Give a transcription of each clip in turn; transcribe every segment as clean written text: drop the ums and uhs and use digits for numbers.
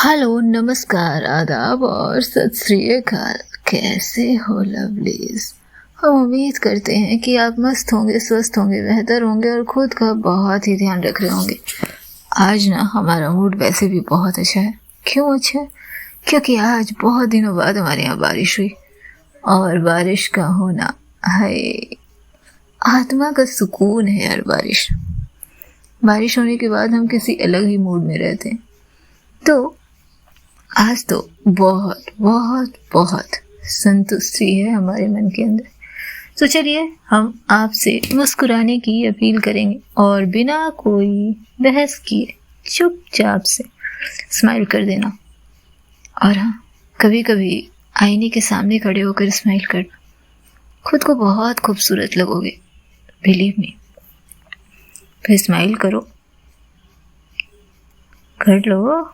Hello, नमस्कार, आदाब और सत श्री अकाल। कैसे हो लवलीज? हम उम्मीद करते हैं कि आप मस्त होंगे, स्वस्थ होंगे, बेहतर होंगे और खुद का बहुत ही ध्यान रख रहे होंगे। आज ना हमारा मूड वैसे भी बहुत अच्छा है। क्यों अच्छा है? क्योंकि आज बहुत दिनों बाद हमारे यहाँ बारिश हुई और बारिश का होना है आत्मा का सुकून है यार। बारिश होने के बाद हम किसी अलग ही मूड में रहते हैं। तो आज तो बहुत बहुत बहुत संतुष्टि है हमारे मन के अंदर। तो चलिए हम आपसे मुस्कुराने की अपील करेंगे और बिना कोई बहस किए चुपचाप से स्माइल कर देना। और हाँ, कभी कभी आईने के सामने खड़े होकर स्माइल करना, खुद को बहुत खूबसूरत लगोगे, बिलीव मी। फिर स्माइल करो, कर लो,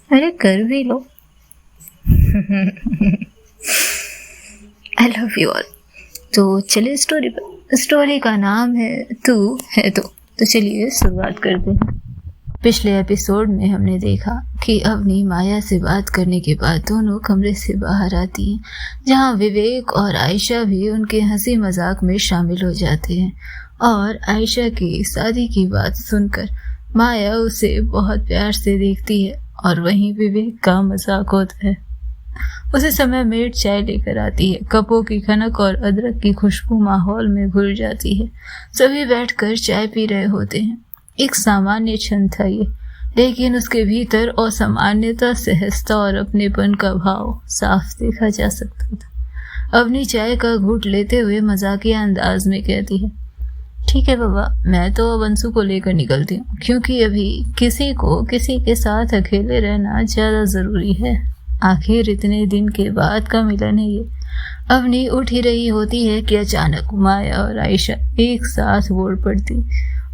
अरे कर भी लो। I love you all. तो चलिए स्टोरी पर। स्टोरी का नाम है तू है तो चलिए शुरुआत करते हैं। पिछले एपिसोड में हमने देखा कि अवनी माया से बात करने के बाद दोनों कमरे से बाहर आती हैं, जहां विवेक और आयशा भी उनके हंसी मजाक में शामिल हो जाते हैं। और आयशा की शादी की बात सुनकर माया उसे बहुत प्यार से देखती है और वहीं विवेक का मजाक होता है। उसी समय मेड चाय लेकर आती है। कपों की खनक और अदरक की खुशबू माहौल में घुल जाती है। सभी बैठकर चाय पी रहे होते हैं। एक सामान्य क्षण था ये, लेकिन उसके भीतर असामान्यता, सहजता और अपनेपन का भाव साफ देखा जा सकता था। अवनी चाय का घूंट लेते हुए मजाकिया अंदाज में कहती है, ठीक है बाबा, मैं तो अब अंशु को लेकर निकलती हूँ, क्योंकि अभी किसी को किसी के साथ अकेले रहना ज्यादा जरूरी है। आखिर इतने दिन के बाद का मिलन है ये। अवनी उठ ही रही होती है कि अचानक माया और आयशा एक साथ बोल पड़ती।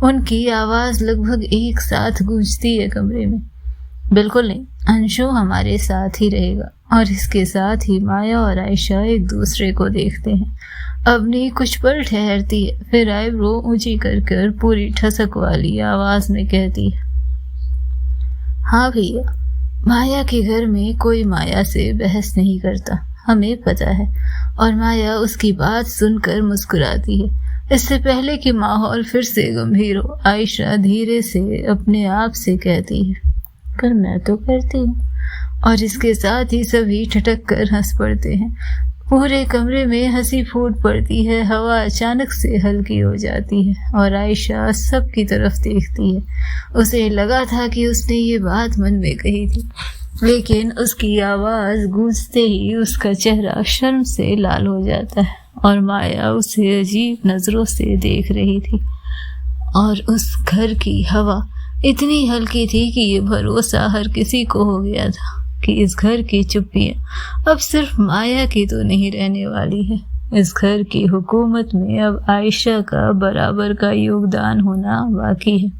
उनकी आवाज लगभग एक साथ गूंजती है कमरे में। बिल्कुल नहीं, अंशु हमारे साथ ही रहेगा। और इसके साथ ही माया और आयशा एक दूसरे को देखते हैं। अवनी कुछ पल ठहरती है, फिर आईब्रो ऊंची कर पूरी ठसक वाली आवाज में कहती है, हाँ भैया, माया के घर में कोई माया से बहस नहीं करता, हमें पता है। और माया उसकी बात सुनकर मुस्कुराती है। इससे पहले कि माहौल फिर से गंभीर हो, आयशा धीरे से अपने आप से कहती है, पर मैं तो करती हूँ। और इसके साथ ही सभी ठटक कर हंस पड़ते हैं। पूरे कमरे में हंसी फूट पड़ती है। हवा अचानक से हल्की हो जाती है और आयशा सबकी तरफ देखती है। उसे लगा था कि उसने ये बात मन में कही थी, लेकिन उसकी आवाज गूंजते ही उसका चेहरा शर्म से लाल हो जाता है और माया उसे अजीब नजरों से देख रही थी। और उस घर की हवा इतनी हल्की थी कि ये भरोसा हर किसी को हो गया था कि इस घर की चुप्पियां अब सिर्फ माया की तो नहीं रहने वाली है। इस घर की हुकूमत में अब आयशा का बराबर का योगदान होना बाकी है।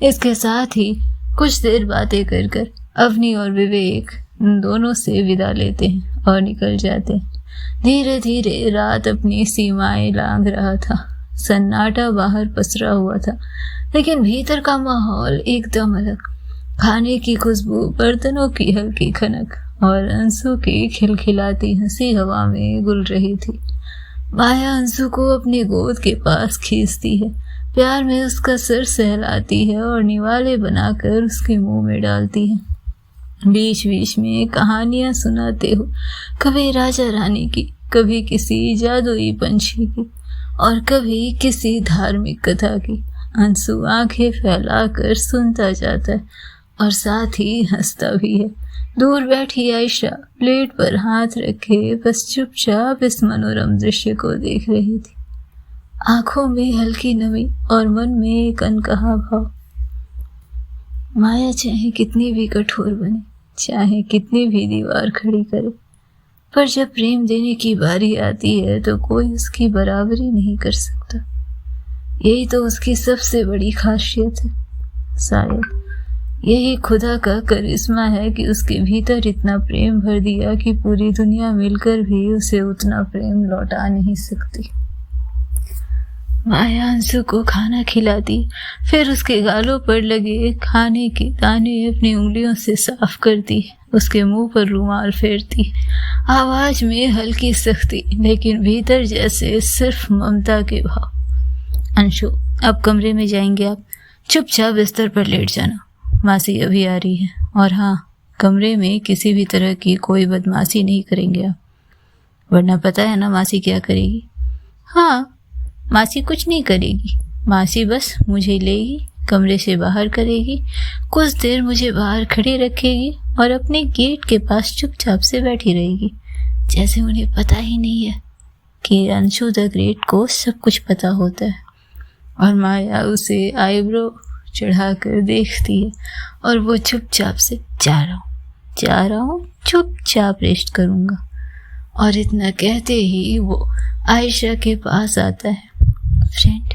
इसके साथ ही कुछ देर बातें कर अवनी और विवेक दोनों से विदा लेते हैं और निकल जाते हैं। धीरे धीरे रात अपनी सीमाएं लांघ रहा था। सन्नाटा बाहर पसरा हुआ था, लेकिन भीतर का माहौल एकदम अलग। खाने की खुशबू, बर्तनों की हल्की खनक और अंशु की खिलखिलाती हंसी हवा में घुल रही थी। माया अंशु को अपने गोद के पास खींचती है, प्यार में उसका सर सहलाती है और निवाले बनाकर उसके मुंह में डालती है। बीच बीच में कहानियां सुनाते हो, कभी राजा रानी की, कभी किसी जादुई पंछी की और कभी किसी धार्मिक कथा की। अंशु आंखें फैलाकर सुनता जाता है और साथ ही हंसता भी है। दूर बैठी आयशा प्लेट पर हाथ रखे बस चुपचाप इस मनोरम दृश्य को देख रही थी। आंखों में हल्की नमी और मन में एक अनकहा भाव। माया चाहे कितनी भी कठोर बने, चाहे कितनी भी दीवार खड़ी करे, पर जब प्रेम देने की बारी आती है तो कोई उसकी बराबरी नहीं कर सकता। यही तो उसकी सबसे बड़ी खासियत है। शायद यही खुदा का करिश्मा है कि उसके भीतर इतना प्रेम भर दिया कि पूरी दुनिया मिलकर भी उसे उतना प्रेम लौटा नहीं सकती। माया अंशु को खाना खिलाती, फिर उसके गालों पर लगे खाने के दाने अपनी उंगलियों से साफ करती, उसके मुंह पर रुमाल फेरती, आवाज में हल्की सख्ती, लेकिन भीतर जैसे सिर्फ ममता के भाव। अंशु, अब कमरे में जाएंगे आप, चुपचाप बिस्तर पर लेट जाना, मासी अभी आ रही है। और हाँ, कमरे में किसी भी तरह की कोई बदमाशी नहीं करेंगे आप, वरना पता है ना मासी क्या करेगी। हाँ, मासी कुछ नहीं करेगी, मासी बस मुझे लेगी, कमरे से बाहर करेगी, कुछ देर मुझे बाहर खड़ी रखेगी और अपने गेट के पास चुपचाप से बैठी रहेगी, जैसे उन्हें पता ही नहीं है कि अंशु द ग्रेट को सब कुछ पता होता है। और माया उसे आईब्रो चढ़ाकर देखती है और वो चुपचाप से जा रहा हूँ, चुपचाप रेस्ट करूँगा। और इतना कहते ही वो आयशा के पास आता है। फ्रेंड,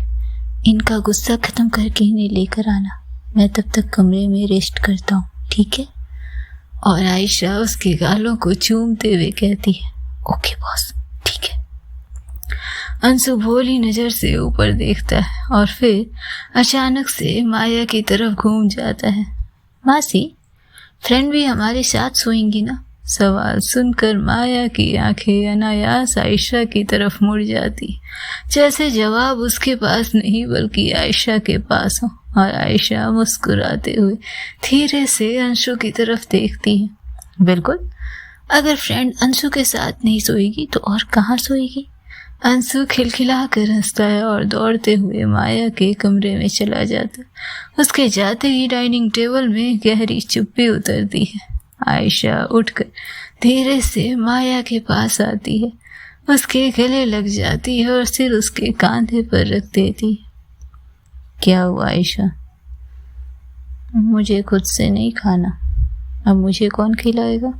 इनका गुस्सा खत्म करके इन्हें लेकर आना, मैं तब तक कमरे में रेस्ट करता हूँ, ठीक है। और आयशा उसके गालों को चूमते हुए कहती है, ओके बॉस, ठीक है। अंशु भोली नज़र से ऊपर देखता है और फिर अचानक से माया की तरफ घूम जाता है। मासी, फ्रेंड भी हमारे साथ सोएंगी ना? सवाल सुनकर माया की आंखें अनायास आयशा की तरफ मुड़ जाती, जैसे जवाब उसके पास नहीं बल्कि आयशा के पास हो। और आयशा मुस्कुराते हुए धीरे से अंशु की तरफ देखती है। बिल्कुल, अगर फ्रेंड अंशु के साथ नहीं सोएगी तो और कहाँ सोएगी? अंशु खिलखिला कर हंसता है और दौड़ते हुए माया के कमरे में चला जाता है। उसके जाते ही डाइनिंग टेबल में गहरी चुप्पी उतरती है। आयशा उठकर धीरे से माया के पास आती है, उसके गले लग जाती है और सिर उसके कांधे पर रख देती है। क्या हुआ आयशा? मुझे खुद से नहीं खाना, अब मुझे कौन खिलाएगा?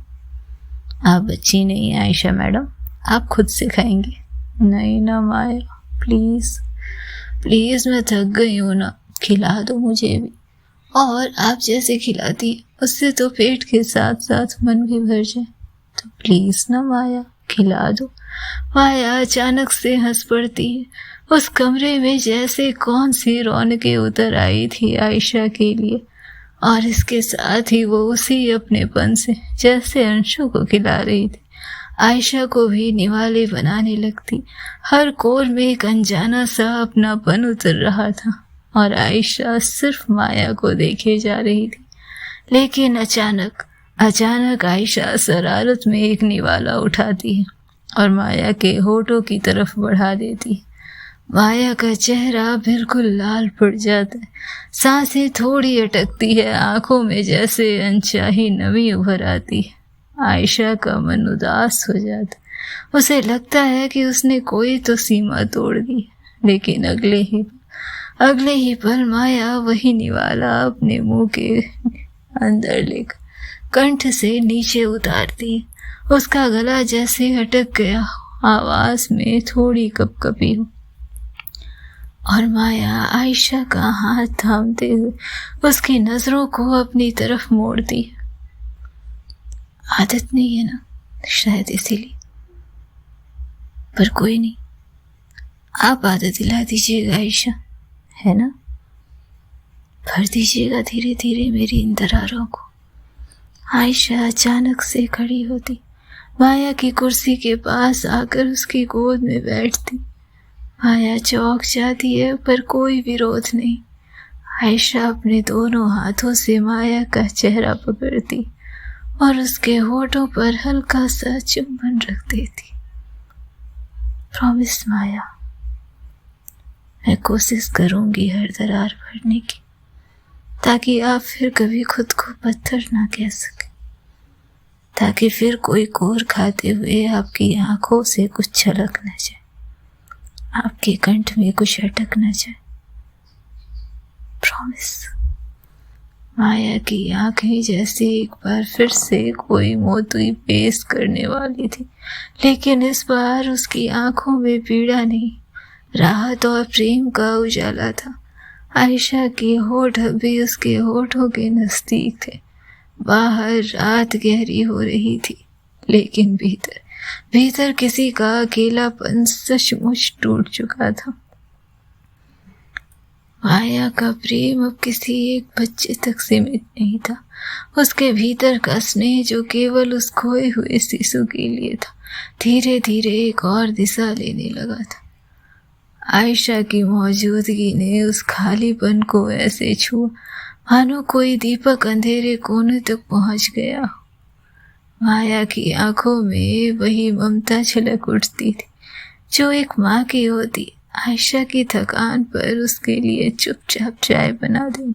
आप बच्ची नहीं है आयशा मैडम, आप खुद से खाएंगी। नहीं ना माया, प्लीज़ प्लीज़, मैं थक गई हूँ ना, खिला दो मुझे भी। और आप जैसे खिलाती उससे तो पेट के साथ साथ मन भी भर जाए, तो प्लीज़ ना माया, खिला दो। माया अचानक से हंस पड़ती है। उस कमरे में जैसे कौन सी रौनकें उतर आई थी आयशा के लिए, और इसके साथ ही वो उसी अपनेपन से जैसे अंशु को खिला रही थी आयशा को भी निवाले बनाने लगती। हर कोर में एक अनजाना सा अपनापन उतर रहा था और आयशा सिर्फ माया को देखे जा रही थी। लेकिन अचानक आयशा शरारत में एक निवाला उठाती है और माया के होठों की तरफ बढ़ा देती है। माया का चेहरा बिल्कुल लाल पड़ जाता है, सांसें थोड़ी अटकती है, आंखों में जैसे अनचाही नमी उभर आती है। आयशा का मन उदास हो जाता, उसे लगता है कि उसने कोई तो सीमा तोड़ दी। लेकिन अगले ही पल माया वही निवाला अपने मुंह के अंदर लेकर कंठ से नीचे उतारती है। उसका गला जैसे अटक गया, आवाज में थोड़ी कपकपी हो, और माया आयशा का हाथ थामते हुए उसकी नजरों को अपनी तरफ मोड़ती है। आदत नहीं है ना, शायद इसीलिए, पर कोई नहीं, आप आदत दिला दीजिएगा आयशा, है ना? भर दीजिएगा धीरे धीरे मेरी इन दरारों को। आयशा अचानक से खड़ी होती, माया की कुर्सी के पास आकर उसकी गोद में बैठती। माया चौंक जाती है, पर कोई विरोध नहीं। आयशा अपने दोनों हाथों से माया का चेहरा पकड़ती और उसके होठों पर हल्का सा चुंबन रख देती। प्रॉमिस माया, मैं कोशिश करूंगी हर दरार भरने की, ताकि आप फिर कभी खुद को पत्थर ना कह सके, ताकि फिर कोई कोर खाते हुए आपकी आंखों से कुछ छलक न जाए, आपके कंठ में कुछ अटक न जाए। प्रॉमिस। माया की आंखें जैसे एक बार फिर से कोई मोती पेश करने वाली थी, लेकिन इस बार उसकी आंखों में पीड़ा नहीं, राहत और प्रेम का उजाला था। आयशा के होठ अभी उसके होठों के नजदीक थे। बाहर रात गहरी हो रही थी, लेकिन भीतर किसी का अकेलापन सचमुच टूट चुका था। माया का प्रेम अब किसी एक बच्चे तक सीमित नहीं था। उसके भीतर का स्नेह जो केवल उस खोए हुए शिशु के लिए था, धीरे धीरे एक और दिशा लेने लगा था। आयशा की मौजूदगी ने उस खालीपन को ऐसे छुआ मानो कोई दीपक अंधेरे कोने तक पहुंच गया। माया की आंखों में वही ममता छलक उठती थी जो एक माँ की होती। आयशा की थकान पर उसके लिए चुपचाप चाय बना देना,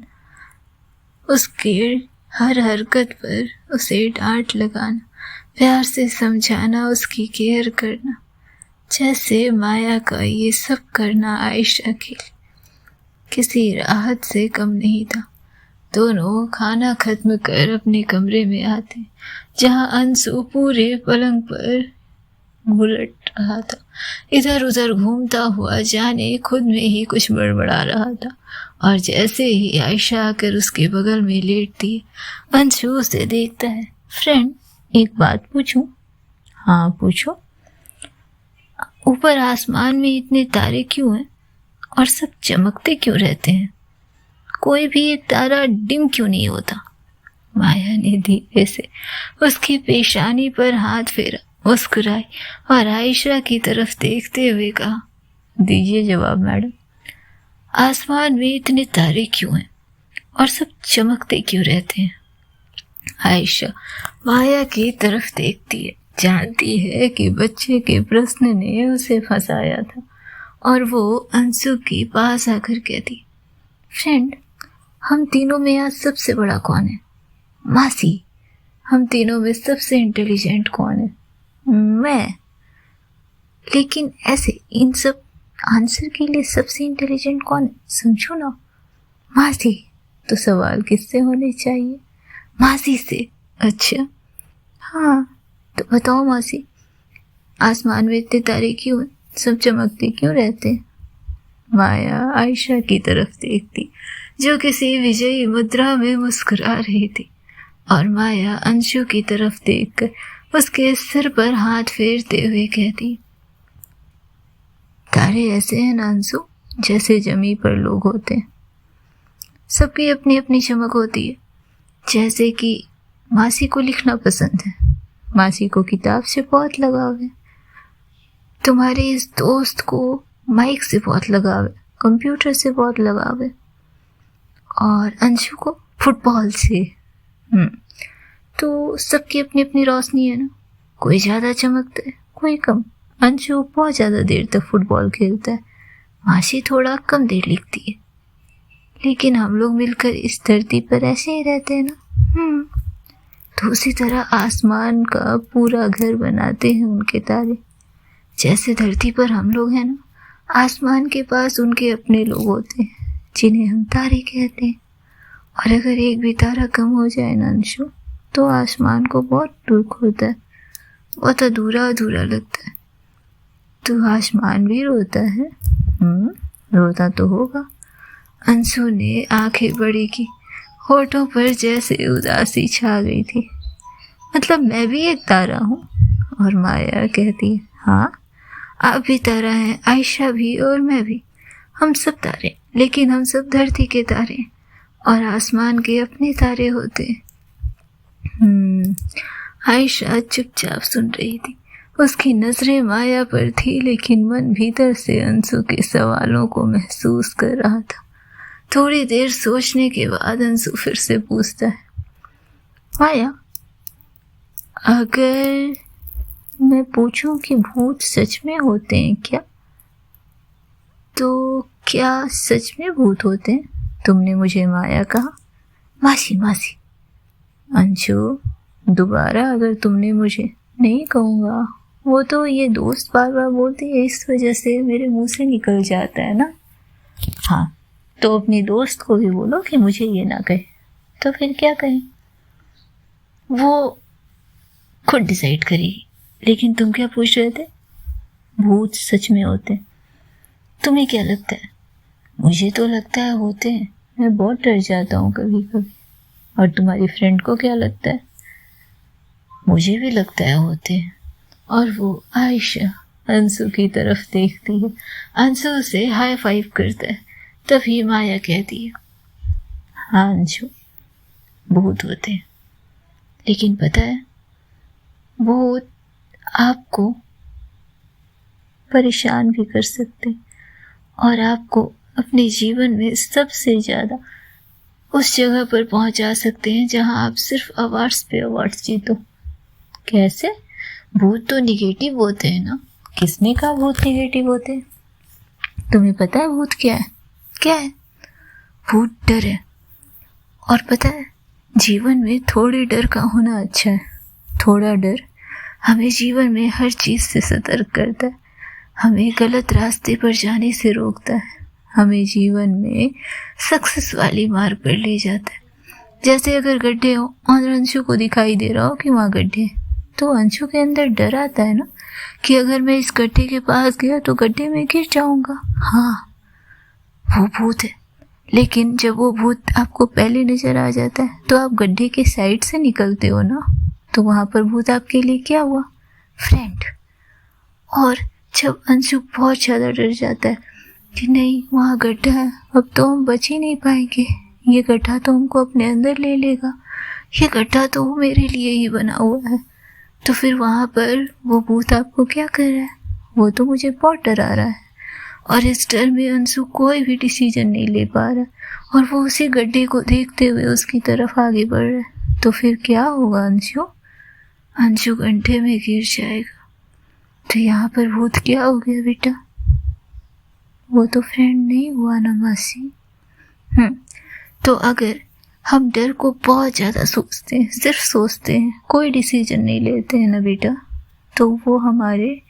उसके हर हरकत पर उसे डांट लगाना, प्यार से समझाना, उसकी केयर करना, जैसे माया का ये सब करना आयशा के लिए किसी राहत से कम नहीं था। दोनों खाना खत्म कर अपने कमरे में आते जहां अंशु पूरे पलंग पर घुलट रहा था, इधर उधर घूमता हुआ जाने खुद में ही कुछ बड़बड़ा रहा था। और जैसे ही आयशा आकर उसके बगल में लेटती है, अंशु उसे देखता है। फ्रेंड, एक बात पूछूं? हाँ पूछो। ऊपर आसमान में इतने तारे क्यों हैं और सब चमकते क्यों रहते हैं? कोई भी एक तारा डिम क्यों नहीं होता? माया ने धीरे से उसकी पेशानी पर हाथ फेरा, मुस्कुराई और आयशा की तरफ देखते हुए कहा, दीजिए जवाब मैडम। आसमान में इतने तारे क्यों हैं और सब चमकते क्यों रहते हैं? आयशा माया की तरफ देखती है, जानती है कि बच्चे के प्रश्न ने उसे फंसाया था, और वो अंशु के पास आकर कहती, फ्रेंड, हम तीनों में आज सबसे बड़ा कौन है? मासी, हम तीनों में सबसे इंटेलिजेंट कौन है? मैं। लेकिन ऐसे इन सब आंसर के लिए सबसे इंटेलिजेंट कौन है, समझो ना। मासी, तो सवाल किससे होने चाहिए? मासी से। अच्छा हाँ, तो बताओ मासी, आसमान में इतने तारे क्यों हैं, सब चमकते क्यों रहते हैं? माया आयशा की तरफ देखती जो किसी विजयी मुद्रा में मुस्कुरा रही थी, और माया अंशु की तरफ देखकर उसके सिर पर हाथ फेरते हुए कहती, तारे ऐसे हैं ना अंशु, जैसे जमी पर लोग होते हैं। सबकी अपनी अपनी चमक होती है। जैसे कि मासी को लिखना पसंद है, मासी को किताब से बहुत लगाव है, तुम्हारे इस दोस्त को माइक से बहुत लगाव है, कंप्यूटर से बहुत लगाव है, और अंशु को फुटबॉल से। तो सबकी अपनी अपनी रोशनी है ना, कोई ज़्यादा चमकता है, कोई कम। अंशु बहुत ज़्यादा देर तक फुटबॉल खेलता है, मासी थोड़ा कम देर लिखती है, लेकिन हम लोग मिलकर इस धरती पर ऐसे ही रहते हैं ना। तो उसी तरह आसमान का पूरा घर बनाते हैं उनके तारे। जैसे धरती पर हम लोग हैं ना, आसमान के पास उनके अपने लोग होते हैं जिन्हें हम तारे कहते हैं। और अगर एक भी तारा कम हो जाए ना अंशु, तो आसमान को बहुत दुख होता है, बहुत अधूरा अधूरा लगता है। तो आसमान भी रोता है। रोता तो होगा। अंशु ने आंखें बड़ी की, होठों पर जैसे उदासी छा गई थी। मतलब मैं भी एक तारा हूँ? और माया कहती है, हाँ आप भी तारा हैं, आयशा भी और मैं भी, हम सब तारे, लेकिन हम सब धरती के तारे और आसमान के अपने तारे होते हैं। आयशा चुपचाप सुन रही थी। उसकी नजरें माया पर थी, लेकिन मन भीतर से अंशु के सवालों को महसूस कर रहा था। थोड़ी देर सोचने के बाद अंशु फिर से पूछता है, माया, अगर मैं पूछूं कि भूत सच में होते हैं क्या, तो क्या सच में भूत होते हैं? तुमने मुझे माया कहा। मासी मासी। अंशु, दोबारा अगर तुमने मुझे, नहीं कहूँगा, वो तो ये दोस्त बार बार बोलती है, इस वजह से मेरे मुंह से निकल जाता है ना। हाँ, तो अपनी दोस्त को भी बोलो कि मुझे ये ना कहे। तो फिर क्या कहें? वो खुद डिसाइड करेगी। लेकिन तुम क्या पूछ रहे थे? भूत सच में होते हैं? तुम्हें क्या लगता है? मुझे तो लगता है होते हैं। मैं बहुत डर जाता हूँ कभी कभी। और तुम्हारी फ्रेंड को क्या लगता है? मुझे भी लगता है होते हैं। और वो आयशा अंशु की तरफ देखती है। अंशु उसे हाई फाइव करता है। तभी माया कहती है, हाँ अंशु, भूत होते हैं, लेकिन पता है भूत आपको परेशान भी कर सकते और आपको अपने जीवन में सबसे ज़्यादा उस जगह पर पहुंचा सकते हैं जहां आप सिर्फ अवार्ड्स पे अवार्ड्स जीतो। कैसे? भूत तो निगेटिव होते हैं ना। किसने कहा भूत निगेटिव होते हैं? तुम्हें पता है भूत क्या है? क्या है? भूत डर है। और पता है, जीवन में थोड़े डर का होना अच्छा है। थोड़ा डर हमें जीवन में हर चीज़ से सतर्क करता है, हमें गलत रास्ते पर जाने से रोकता है, हमें जीवन में सक्सेस वाली मार्ग पर ले जाता है। जैसे अगर गड्ढे हो और अंशु को दिखाई दे रहा हो कि वहाँ गड्ढे हैं, तो अंशु के अंदर डर आता है ना कि अगर मैं इस गड्ढे के पास गया तो गड्ढे में गिर जाऊंगा। हाँ, वो भूत है। लेकिन जब वो भूत आपको पहले नजर आ जाता है तो आप गड्ढे के साइड से निकलते हो ना, तो वहाँ पर भूत आपके लिए क्या हुआ? फ्रेंड। और जब अंशु बहुत ज़्यादा डर जाता है कि नहीं वहाँ गड्ढा है, अब तो हम बच ही नहीं पाएंगे, ये गड्ढा तो हमको अपने अंदर ले लेगा, ये गड्ढा तो मेरे लिए ही बना हुआ है, तो फिर वहाँ पर वो भूत आपको क्या कर रहा है? वो तो मुझे बहुत डरा रहा है। और इस डर में अंशु कोई भी डिसीजन नहीं ले पा रहा और वो उसी गड्ढे को देखते हुए उसकी तरफ आगे बढ़ रहा है। तो फिर क्या होगा अंशु? अंशु गड्ढे में गिर जाएगा। तो यहाँ पर भूत क्या हो गया बेटा? वो तो फ्रेंड नहीं हुआ ना मासी। तो अगर हम डर को बहुत ज़्यादा सोचते हैं, सिर्फ सोचते हैं, कोई डिसीजन नहीं लेते हैं ना बेटा, तो वो हमारे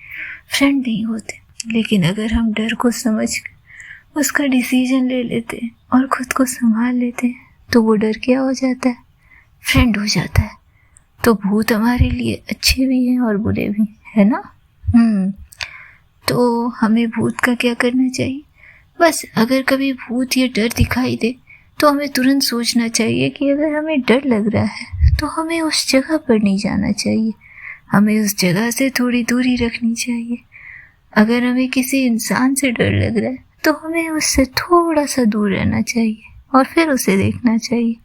फ्रेंड नहीं होते। लेकिन अगर हम डर को समझ कर उसका डिसीजन ले लेते हैं और खुद को संभाल लेते हैं तो वो डर क्या हो जाता है? फ्रेंड हो जाता है। तो भूत हमारे लिए अच्छे भी हैं और बुरे भी, है ना? तो हमें भूत का क्या करना चाहिए? बस अगर कभी भूत या डर दिखाई दे तो हमें तुरंत सोचना चाहिए कि अगर हमें डर लग रहा है तो हमें उस जगह पर नहीं जाना चाहिए, हमें उस जगह से थोड़ी दूरी रखनी चाहिए। अगर हमें किसी इंसान से डर लग रहा है तो हमें उससे थोड़ा सा दूर रहना चाहिए और फिर उसे देखना चाहिए।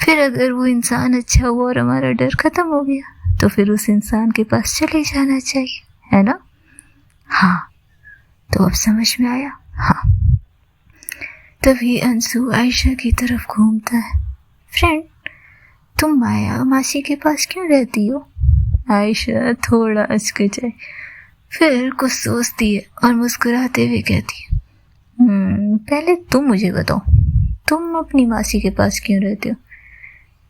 फिर अगर वो इंसान अच्छा हुआ और हमारा डर खत्म हो गया तो फिर उस इंसान के पास चले जाना चाहिए, है ना? हाँ, तो अब समझ में आया? हाँ। तभी अंशु आयशा की तरफ घूमता है। फ्रेंड, तुम माया मासी के पास क्यों रहती हो? आयशा थोड़ा अचकचाई, फिर कुछ सोचती है और मुस्कुराते हुए कहती है, पहले तुम मुझे बताओ, तुम अपनी मासी के पास क्यों रहते हो?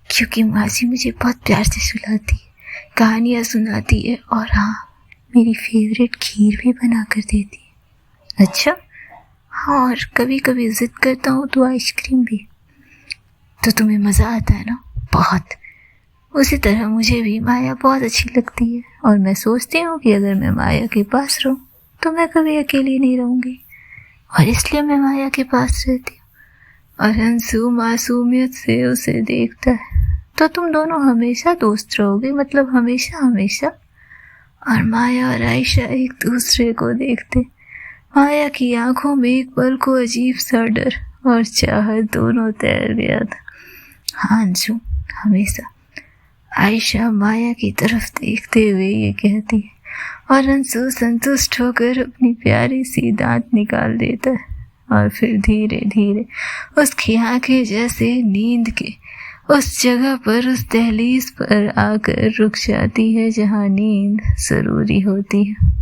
क्योंकि मासी मुझे बहुत प्यार से सुलाती है, कहानियाँ सुनाती है और हाँ, मेरी फेवरेट खीर भी बना कर देती है। अच्छा? हाँ, और कभी कभी जिद करता हूँ तो आइसक्रीम भी। तो तुम्हें मज़ा आता है ना? बहुत। उसी तरह मुझे भी माया बहुत अच्छी लगती है और मैं सोचती हूँ कि अगर मैं माया के पास रहूँ तो मैं कभी अकेली नहीं रहूँगी, और इसलिए मैं माया के पास रहती हूँ। और अंशु मासूमियत से उसे देखता है। तो तुम दोनों हमेशा दोस्त रहोगे, मतलब हमेशा हमेशा? और माया और आयशा एक दूसरे को देखते। माया की आंखों में एक पल को अजीब सा डर और चाहत दोनों तैर गया था। हाँ अंशु, हमेशा। आयशा माया की तरफ देखते हुए ये कहती है और अंशु संतुष्ट होकर अपनी प्यारी सी दांत निकाल देता है और फिर धीरे धीरे उसकी आंखें जैसे नींद के उस जगह पर, उस दहलीज पर आकर रुक जाती है जहाँ नींद जरूरी होती है।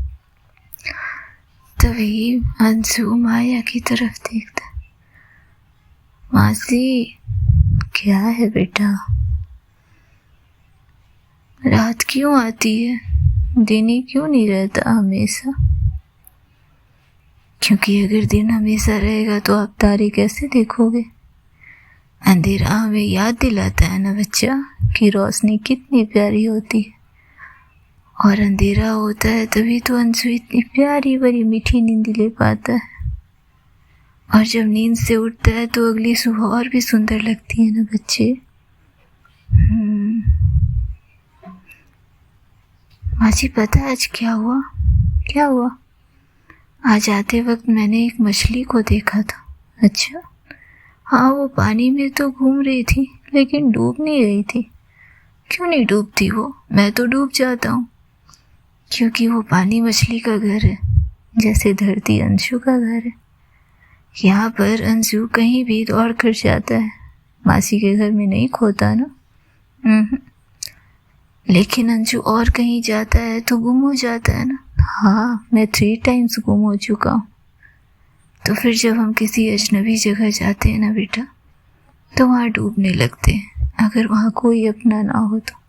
तभी अंशु माया की तरफ देखता है। मासी, क्या है बेटा? रात क्यों आती है, दिन ही क्यों नहीं रहता हमेशा? क्योंकि अगर दिन हमेशा रहेगा तो आप तारे कैसे देखोगे? अंधेरा हमें याद दिलाता है ना बच्चा कि रोशनी कितनी प्यारी होती है, और अंधेरा होता है तभी तो अंशु इतनी प्यारी बड़ी मीठी नींद ले पाता है, और जब नींद से उठता है तो अगली सुबह और भी सुंदर लगती है ना बच्चे। मासी, पता है आज क्या हुआ? क्या हुआ? आज आते वक्त मैंने एक मछली को देखा था अच्छा, हाँ वो पानी में तो घूम रही थी लेकिन डूब नहीं रही थी। क्यों नहीं डूबती वो? मैं तो डूब जाता हूँ। क्योंकि वो पानी मछली का घर है, जैसे धरती अंशु का घर है। यहाँ पर अंशु कहीं भी दौड़ कर जाता है, मासी के घर में नहीं खोता ना। लेकिन अंशु और कहीं जाता है तो गुम हो जाता है ना। हाँ, मैं 3 टाइम्स गुम हो चुका हूँ। तो फिर जब हम किसी अजनबी जगह जाते हैं ना बेटा, तो वहाँ डूबने लगते हैं, अगर वहाँ कोई अपना ना हो तो।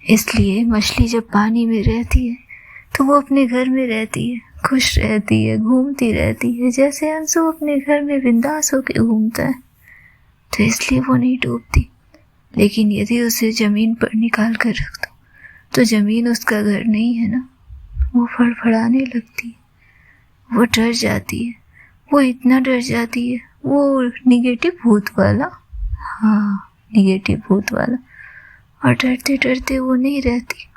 इसलिए मछली जब पानी में रहती है तो वो अपने घर में रहती है, खुश रहती है, घूमती रहती है, जैसे अंशु अपने घर में बिंदास होकर घूमता है। तो इसलिए वो नहीं डूबती। लेकिन यदि उसे ज़मीन पर निकाल कर रख दो तो ज़मीन उसका घर नहीं है ना। वो फड़फड़ाने लगती है, वो डर जाती है, वो इतना डर जाती है, वो निगेटिव भूत वाला। हाँ, निगेटिव भूत वाला। और डरते डरते वो नहीं रहती।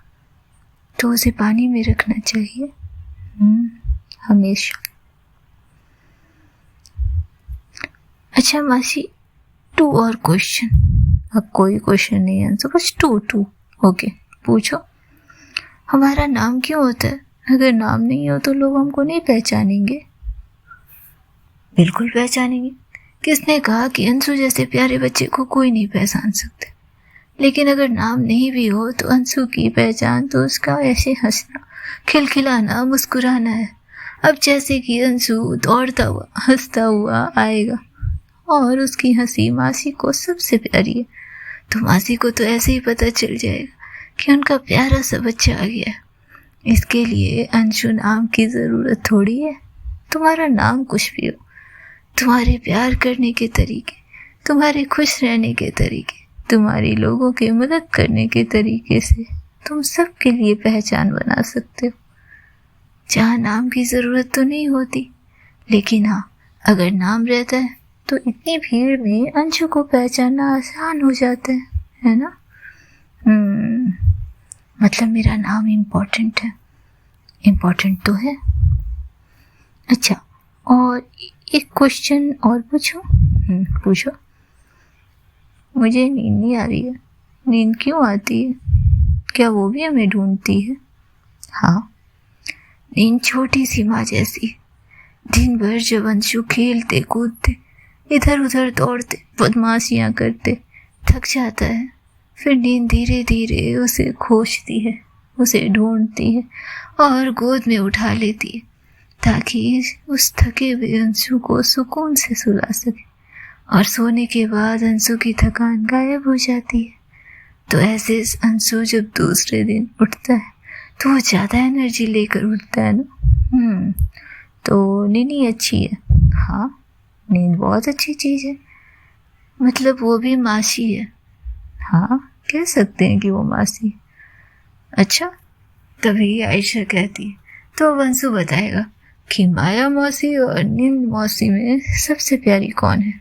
तो उसे पानी में रखना चाहिए हमेशा। अच्छा मासी, 2 और क्वेश्चन। अब कोई क्वेश्चन नहीं आंसर, बस 2 ओके, पूछो। हमारा नाम क्यों होता है? अगर नाम नहीं हो तो लोग हमको नहीं पहचानेंगे। बिल्कुल पहचानेंगे। किसने कहा कि अंशु जैसे प्यारे बच्चे को कोई नहीं पहचान सकते? लेकिन अगर नाम नहीं भी हो तो अंशु की पहचान तो उसका ऐसे हंसना, खिलखिलाना, मुस्कुराना है। अब जैसे कि अंशु दौड़ता हुआ, हंसता हुआ आएगा और उसकी हंसी मासी को सबसे प्यारी है, तो मासी को तो ऐसे ही पता चल जाएगा कि उनका प्यारा सा बच्चा आ गया है। इसके लिए अंशु नाम की ज़रूरत थोड़ी है। तुम्हारा नाम कुछ भी हो, तुम्हारे प्यार करने के तरीके, तुम्हारे खुश रहने के तरीके, तुम्हारी लोगों की मदद करने के तरीके से तुम सबके लिए पहचान बना सकते हो, जहाँ नाम की ज़रूरत तो नहीं होती। लेकिन हाँ, अगर नाम रहता है तो इतनी भीड़ में अंशु को पहचानना आसान हो जाता है ना। मतलब मेरा नाम इम्पोर्टेंट है। इम्पोर्टेंट तो है। अच्छा, और एक क्वेश्चन और पूछो। पूछो। मुझे नींद नहीं आ रही है। नींद क्यों आती है? क्या वो भी हमें ढूंढती है? हाँ, नींद छोटी सी माँ जैसी। दिन भर जब अंशु खेलते कूदते, इधर उधर दौड़ते, बदमाशियाँ करते, थक जाता है, फिर नींद धीरे धीरे उसे खोजती है, उसे ढूंढती है और गोद में उठा लेती है, ताकि उस थके हुए अंशु को सुकून से सुला सके। और सोने के बाद अंशु की थकान गायब हो जाती है। तो ऐसे अंशु जब दूसरे दिन उठता है तो वो ज़्यादा एनर्जी लेकर उठता है ना। तो नींद अच्छी है। हाँ, नींद बहुत अच्छी चीज़ है। मतलब वो भी मासी है। हाँ, कह सकते हैं कि वो मासी। अच्छा, तभी आयशा कहती है तो अंशु बताएगा कि माया मौसी और नींद मौसी में सबसे प्यारी कौन है।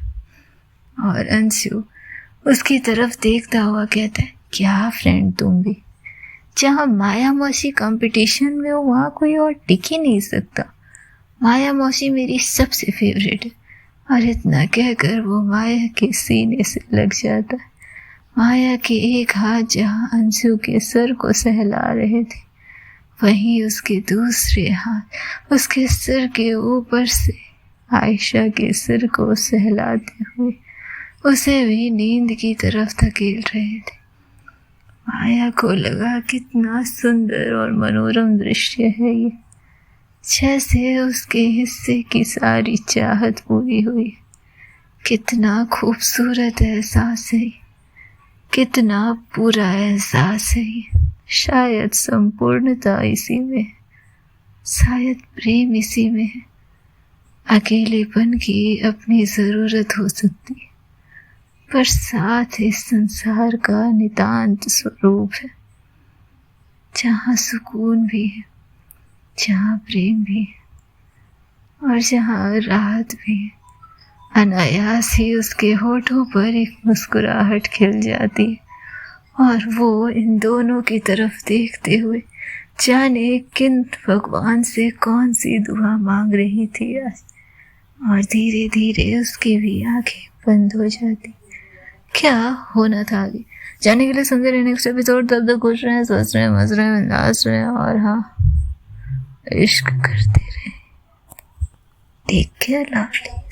और अंशु उसकी तरफ देखता हुआ कहता है, क्या फ्रेंड तुम भी। जहाँ माया मौसी कंपटीशन में हो वहाँ कोई और टिक ही नहीं सकता। माया मौसी मेरी सबसे फेवरेट है। और इतना कहकर वो माया के सीने से लग जाता है। माया के एक हाथ जहाँ अंशु के सर को सहला रहे थे, वहीं उसके दूसरे हाथ उसके सिर के ऊपर से आयशा के सिर को सहलाते हुए उसे भी नींद की तरफ धकेल रहे थे। माया को लगा कितना सुंदर और मनोरम दृश्य है ये, जैसे उसके हिस्से की सारी चाहत पूरी हुई। कितना खूबसूरत एहसास है, कितना पूरा एहसास है। शायद संपूर्णता इसी में, शायद प्रेम इसी में है। अकेलेपन की अपनी ज़रूरत हो सकती है, पर साथ इस संसार का नितांत स्वरूप है, जहाँ सुकून भी है, जहाँ प्रेम भी है और जहाँ राहत भी है। अनायास ही उसके होठों पर एक मुस्कुराहट खिल जाती है और वो इन दोनों की तरफ देखते हुए जाने किन भगवान से कौन सी दुआ मांग रही थी आज। और धीरे धीरे उसकी भी आंखें बंद हो जाती। क्या होना था आगे जाने के लिए सुनते रहे नेक्स्ट एपिसोड। तब तक खुश रहे, स्वस्थ रहे, मस्त रहे, बिंदास रहे और हाँ इश्क करते रहे। Take care lovely.